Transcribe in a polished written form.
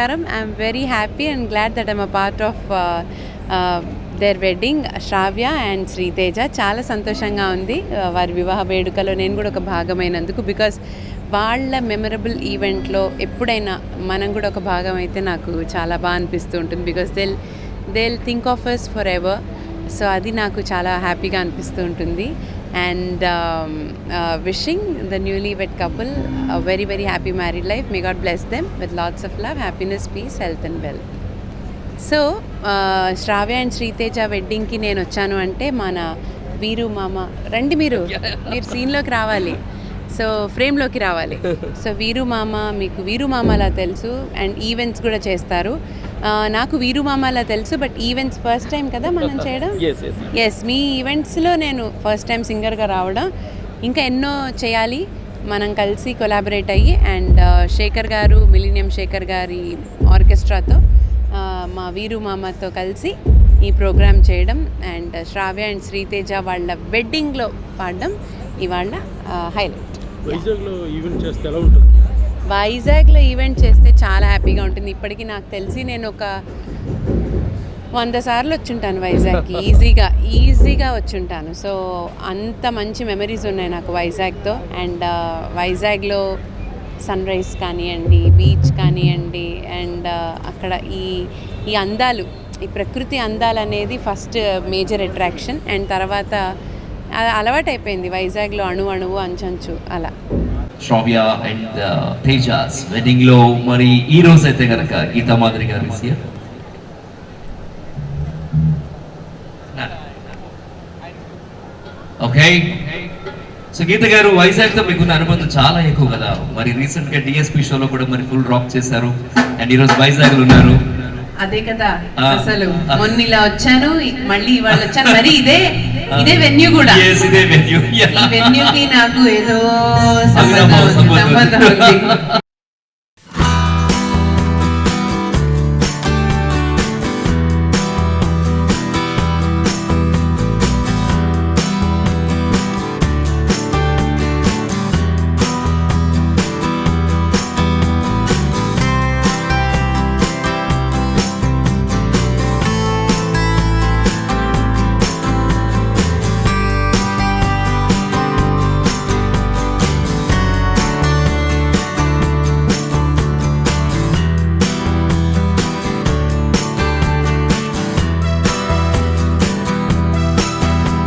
ప్రకారం I'm very happy and glad that I'm a part of their wedding. Shravya and Sriteja. చాలా సంతోషంగా ఉంది వారి వివాహ వేడుకలో నేను కూడా ఒక భాగమైనందుకు. బికాస్ వాళ్ళ మెమరబుల్ ఈవెంట్లో ఎప్పుడైనా మనం కూడా ఒక భాగం అయితే నాకు చాలా బాగా అనిపిస్తూ ఉంటుంది. Because they'll think of us forever. So అది నాకు చాలా హ్యాపీగా అనిపిస్తూ ఉంటుంది. And wishing the newly wed couple very very happy married life. May God bless them with lots of love, happiness, peace, health and wealth. So Shravya and Sriteja వెడ్డింగ్కి నేను వచ్చాను అంటే మన వీరు మామ రండి, మీరు సీన్లోకి రావాలి, సో ఫ్రేమ్లోకి రావాలి. సో వీరు మామ, మీకు వీరు మామలా తెలుసు అండ్ ఈవెంట్స్ కూడా చేస్తారు. నాకు వీరు మామలా తెలుసు, బట్ ఈవెంట్స్ ఫస్ట్ టైం కదా మనం చేయడం. ఎస్, మీ ఈవెంట్స్లో నేను ఫస్ట్ టైం సింగర్గా రావడం. ఇంకా ఎన్నో చేయాలి మనం కలిసి కొలాబరేట్ అయ్యి. అండ్ శేఖర్ గారు, మిలీనియం శేఖర్ గారి ఆర్కెస్ట్రాతో మా వీరు మామతో కలిసి ఈ ప్రోగ్రామ్ చేయడం అండ్ శ్రావ్య అండ్ శ్రీతేజ వాళ్ళ వెడ్డింగ్లో పాడడం ఇవాళ హైలైట్. వైజాగ్లో ఈవెంట్ చేస్తే చాలా హ్యాపీగా ఉంటుంది. ఇప్పటికీ నాకు తెలిసి నేను ఒక 100 సార్లు వచ్చుంటాను వైజాగ్కి. ఈజీగా వచ్చుంటాను. సో అంత మంచి మెమరీస్ ఉన్నాయి నాకు వైజాగ్తో. అండ్ వైజాగ్లో సన్ రైజ్ కానివ్వండి, బీచ్ కానివ్వండి, అండ్ అక్కడ ఈ అందాలు, ఈ ప్రకృతి అందాలు అనేది ఫస్ట్ మేజర్ అట్రాక్షన్. అండ్ తర్వాత అలవాటు అయిపోయింది వైజాగ్లో అణువు అంచంచు అలా. శ్రావ్య అండ్ తేజాస్ వెడ్డింగ్ లో మరి ఈ రోజు అయితే కనుక గీతా మాధురి గారు ఓకే. సో గీత గారు, వైజాగ్ తో మీకున్న అనుబంధం చాలా ఎక్కువ కదా. మరి రీసెంట్ గా డిఎస్పీ షోలో కూడా మరి ఫుల్ రాక్ చేశారు అండ్ ఈ రోజు వైజాగ్ లో ఉన్నారు. అదే కదా అసలు. మొన్న ఇలా వచ్చాను, మళ్ళీ ఇవాళ వచ్చాను. మరి ఇదే వెన్యూ కూడా. ఇదే వెన్యూ. ఈ వెన్యూకి నాకు ఏదో సంబంధం ఉంది.